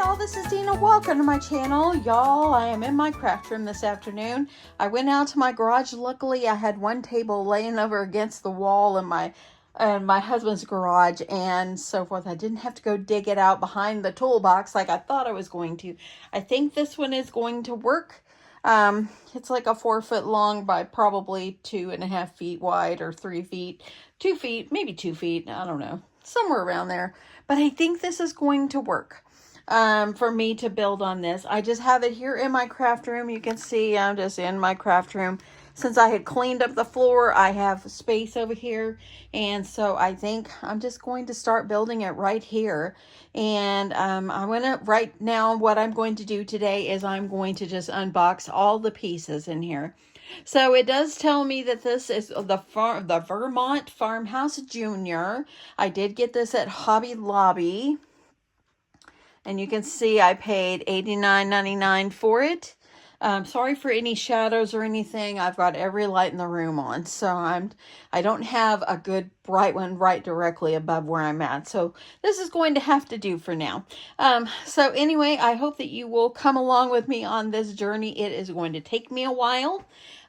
y'all, this is Dina. Welcome to my channel. Y'all, I am in my craft room this afternoon. I went out to my garage. Luckily, I had one table laying over against the wall in my husband's garage and so forth. I didn't have to go dig it out behind the toolbox like I thought I was going to. I think this one is going to work. It's like a 4 foot long by probably 2.5 feet wide, or 3 feet, 2 feet, maybe 2 feet. I don't know, somewhere around there. But I think this is going to work for me to build on this. I just have it here in my craft room. You can see I'm just in my craft room. Since I had cleaned up the floor, I have space over here. And so I think I'm just going to start building it right here. And right now, what I'm going to do today is I'm going to just unbox all the pieces in here. So it does tell me that this is the Vermont Farmhouse Junior. I did get this at Hobby Lobby. And you can see I paid $89.99 for it. Sorry for any shadows or anything. I've got every light in the room on. So I don't have a good bright one right directly above where I'm at. So this is going to have to do for now. So anyway, I hope that you will come along with me on this journey. It is going to take me a while.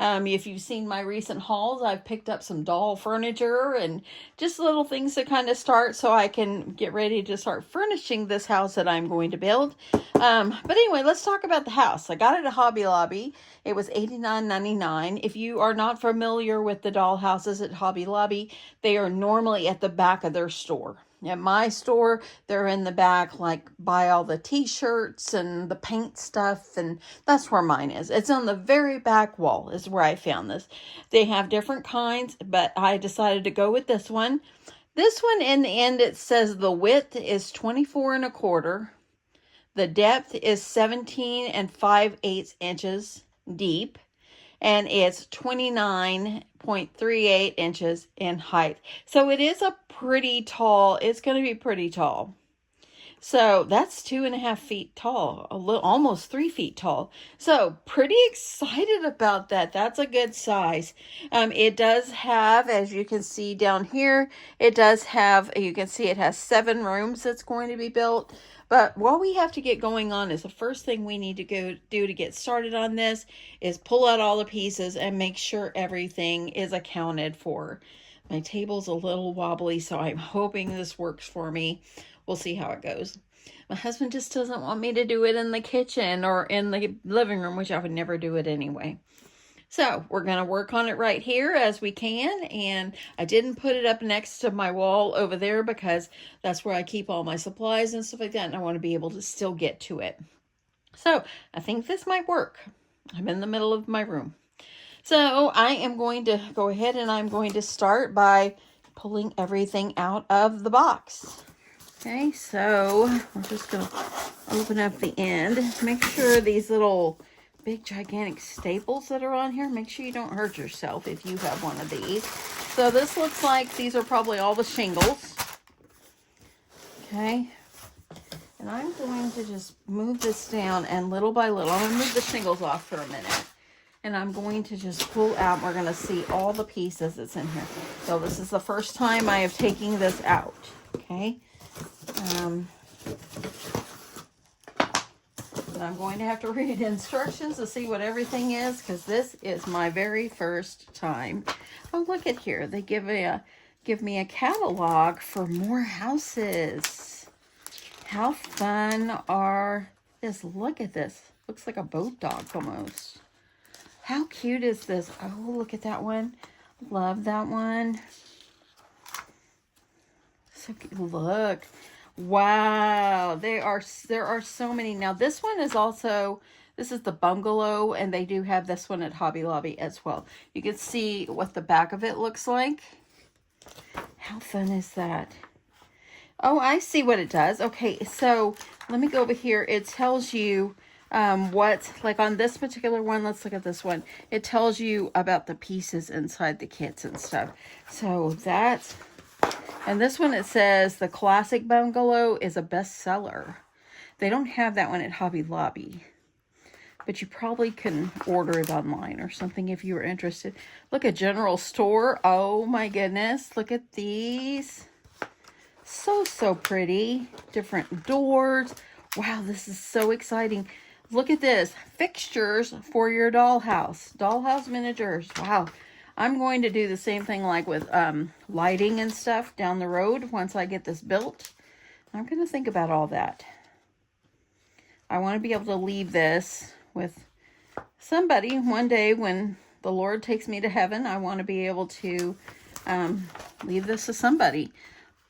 If you've seen my recent hauls, I've picked up some doll furniture and just little things to kind of start so I can get ready to start furnishing this house that I'm going to build. But anyway, let's talk about the house. I got it at Hobby Lobby. It was $89.99. If you are not familiar with the doll houses at Hobby Lobby, they are normally at the back of their store. At my store, they're in the back, like buy all the t-shirts and the paint stuff, and that's where mine is. It's on the very back wall is where I found this. They have different kinds, but I decided to go with this one. This one, in the end, it says the width is 24.25. The depth is 17 5/8 inches deep. And it's 29.38 inches in height. So it is a pretty tall, it's going to be pretty tall. So that's 2.5 feet tall, almost 3 feet tall. So pretty excited about that. That's a good size. It does have, as you can see down here, it does have, you can see it has 7 rooms that's going to be built. But what we have to get going on is the first thing we need to go do to get started on this is pull out all the pieces and make sure everything is accounted for. My table's a little wobbly, so I'm hoping this works for me. We'll see how it goes. My husband just doesn't want me to do it in the kitchen or in the living room, which I would never do it anyway. So we're going to work on it right here as we can. And I didn't put it up next to my wall over there because that's where I keep all my supplies and stuff like that. And I want to be able to still get to it. So I think this might work. I'm in the middle of my room. So I am going to go ahead and I'm going to start by pulling everything out of the box. Okay, so I'm just going to open up the end. Make sure these little big gigantic staples that are on here, make sure you don't hurt yourself if you have one of these. So this looks like these are probably all the shingles. Okay, and I'm going to just move this down, and little by little I'm going to move the shingles off for a minute, and I'm going to just pull out. We're going to see all the pieces that's in here. So this is the first time I have taken this out. Okay, I'm going to have to read instructions to see what everything is, because this is my very first time. Oh, look at here. They give me a catalog for more houses. How fun are this? Look at this. Looks like a boat dog almost. How cute is this? Oh, look at that one. Love that one. So cute. Look. Wow, there are so many. Now this one is also, this is the bungalow, and they do have this one at Hobby Lobby as well. You can see what the back of it looks like. How fun is that? Oh, I see what it does. Okay, so let me go over here. It tells you what, like on this particular one, let's look at this one. It tells you about the pieces inside the kits and stuff. So that's, and this one, it says the classic bungalow is a bestseller. They don't have that one at Hobby Lobby, but you probably can order it online or something if you were interested. Look at general store. Oh my goodness. Look at these. So pretty. Different doors. Wow, this is so exciting. Look at this. Fixtures for your dollhouse. Dollhouse miniatures. Wow. I'm going to do the same thing like with lighting and stuff down the road once I get this built. I'm going to think about all that. I want to be able to leave this with somebody one day when the Lord takes me to heaven. I want to be able to leave this to somebody.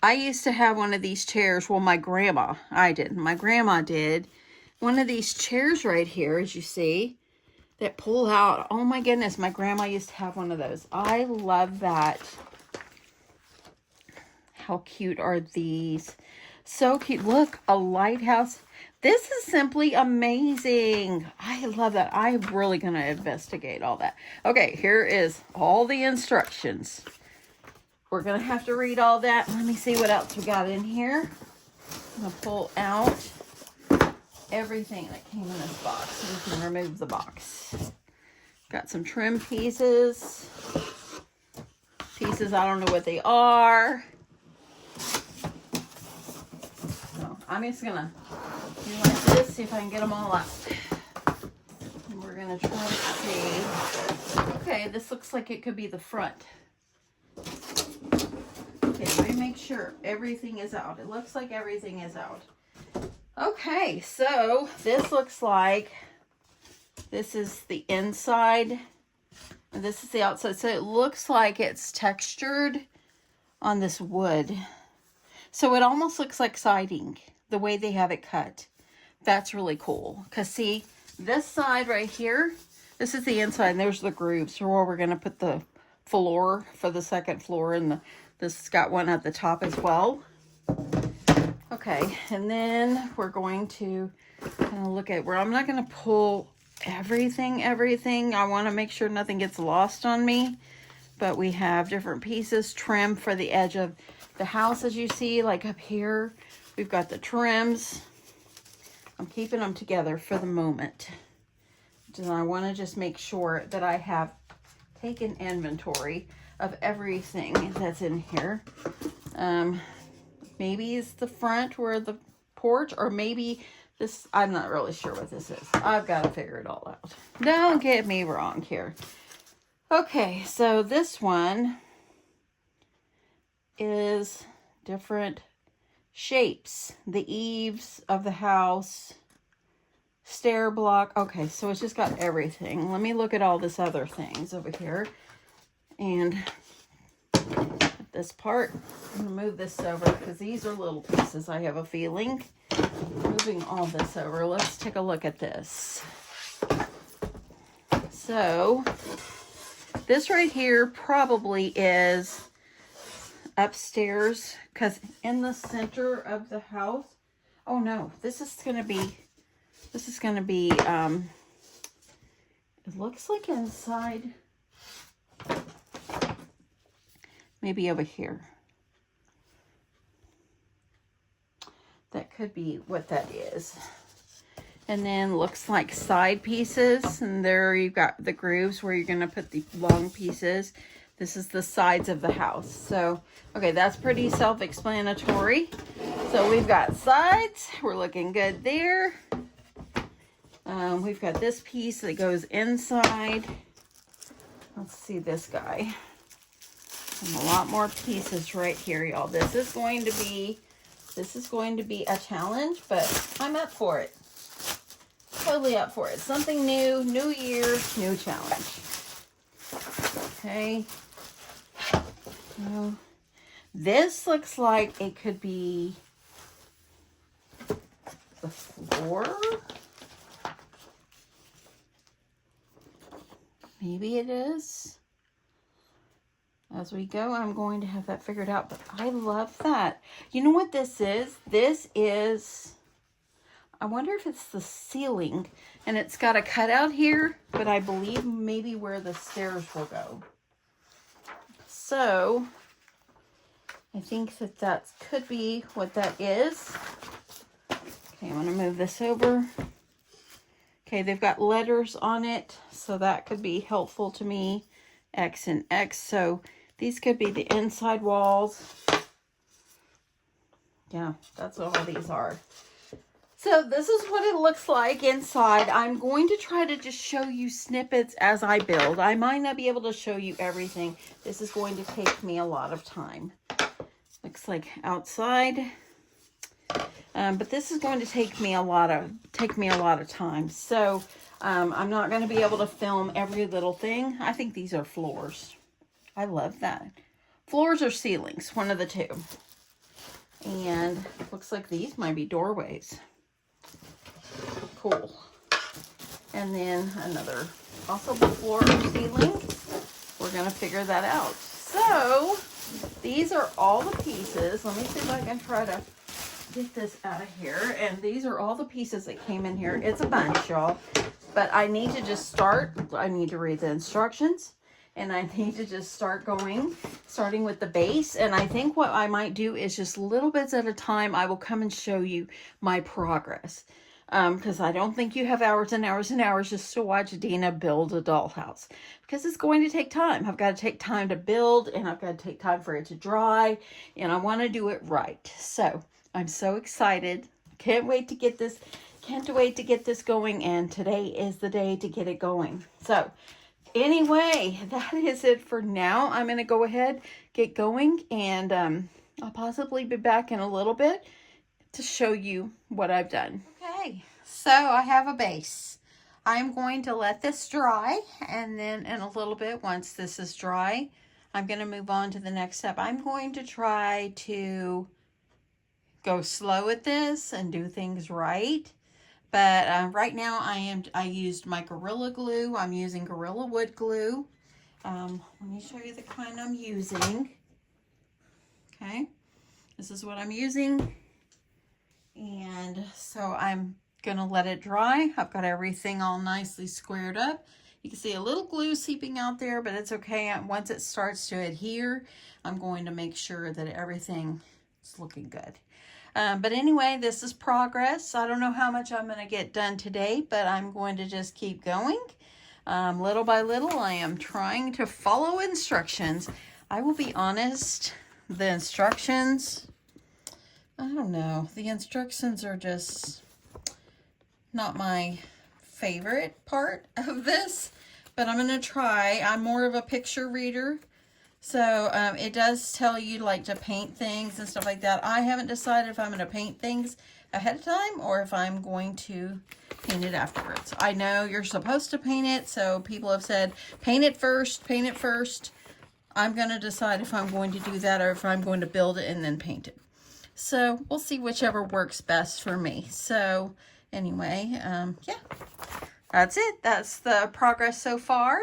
I used to have one of these chairs. Well, my grandma, I didn't. My grandma did. One of these chairs right here, as you see, that pull out. Oh my goodness, my grandma used to have one of those. I love that. How cute are these? So cute. Look, a lighthouse. This is simply amazing. I love that. I'm really going to investigate all that. Okay, here is all the instructions. We're going to have to read all that. Let me see what else we got in here. I'm going to pull out everything that came in this box so we can remove the box. Got some trim pieces. Pieces, I don't know what they are. So I'm just going to do like this, see if I can get them all out. And we're going to try to see. Okay, this looks like it could be the front. Okay, let me make sure everything is out. It looks like everything is out. Okay, so this looks like this is the inside and this is the outside. So it looks like it's textured on this wood. So it almost looks like siding, the way they have it cut. That's really cool. Because see, this side right here, this is the inside and there's the grooves for where we're going to put the floor for the second floor, and this has got one at the top as well. Okay, and then we're going to kind of look at where I'm not going to pull everything. I want to make sure nothing gets lost on me, but we have different pieces, trim for the edge of the house, as you see, like up here. We've got the trims. I'm keeping them together for the moment. And I want to just make sure that I have taken inventory of everything that's in here. Maybe it's the front where the porch, or maybe this, I'm not really sure what this is. I've got to figure it all out. Don't get me wrong here. Okay, so this one is different shapes. The eaves of the house, stair block. Okay, so it's just got everything. Let me look at all this other things over here. And this part, I'm going to move this over because these are little pieces, I have a feeling. Moving all this over, let's take a look at this. So this right here probably is upstairs, because in the center of the house, oh no, this is going to be, it looks like inside, maybe over here. That could be what that is. And then looks like side pieces, and there you've got the grooves where you're going to put the long pieces. This is the sides of the house. So, okay, that's pretty self-explanatory. So we've got sides. We're looking good there. We've got this piece that goes inside. Let's see this guy. And a lot more pieces right here, y'all. This is going to be a challenge, but I'm up for it. Totally up for it. Something new, new year, new challenge. Okay. So this looks like it could be the floor. Maybe it is. As we go, I'm going to have that figured out, but I love that. You know what this is? This is, I wonder if it's the ceiling, and it's got a cutout here, but I believe maybe where the stairs will go. So I think that could be what that is. Okay, I'm going to move this over. Okay, they've got letters on it, so that could be helpful to me. X and X, so these could be the inside walls. Yeah, that's what all these are. So this is what it looks like inside. I'm going to try to just show you snippets as I build. I might not be able to show you everything. This is going to take me a lot of time. Looks like outside. But this is going to take me a lot of time. So I'm not going to be able to film every little thing. I think these are floors. I love that. Floors or ceilings, one of the two. And looks like these might be doorways. Cool. And then another possible floor or ceiling. We're going to figure that out. So these are all the pieces. Let me see if I can try to get this out of here. And these are all the pieces that came in here. It's a bunch, y'all. But I need to just start. I need to read the instructions. And I need to just starting with the base. And I think what I might do is just little bits at a time. I will come and show you my progress. Because I don't think you have hours and hours and hours just to watch Dina build a dollhouse. Because it's going to take time. I've got to take time to build, and I've got to take time for it to dry, and I want to do it right. So I'm so excited. Can't wait to get this going, and today is the day to get it going. So anyway, that is it for now. I'm going to go ahead, get going, and I'll possibly be back in a little bit to show you what I've done. Okay, so I have a base. I'm going to let this dry, and then in a little bit, once this is dry, I'm going to move on to the next step. I'm going to try to go slow at this and do things right. But right now I used my Gorilla Glue. I'm using Gorilla Wood Glue. Let me show you the kind I'm using. Okay, this is what I'm using. And so I'm gonna let it dry. I've got everything all nicely squared up. You can see a little glue seeping out there, but it's okay. Once it starts to adhere, I'm going to make sure that everything is looking good. But anyway, this is progress. I don't know how much I'm going to get done today, but I'm going to just keep going. Little by little, I am trying to follow instructions. I will be honest, the instructions, I don't know. The instructions are just not my favorite part of this, but I'm going to try. I'm more of a picture reader. So it does tell you like to paint things and stuff like that. I haven't decided if I'm going to paint things ahead of time or if I'm going to paint it afterwards. I know you're supposed to paint it, so people have said paint it first, paint it first. I'm going to decide if I'm going to do that or if I'm going to build it and then paint it. So we'll see whichever works best for me. So anyway, yeah, that's it. That's the progress so far.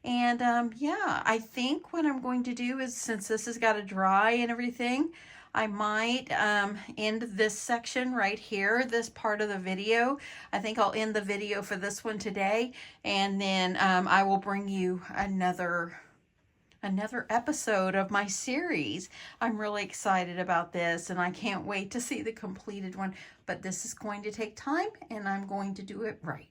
And yeah, I think what I'm going to do is, since this has got to dry and everything, I might end this section right here, this part of the video. I think I'll end the video for this one today, and then I will bring you another episode of my series. I'm really excited about this, and I can't wait to see the completed one, but this is going to take time, and I'm going to do it right.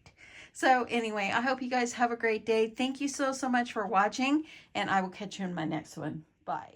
So anyway, I hope you guys have a great day. Thank you so much for watching, and I will catch you in my next one. Bye.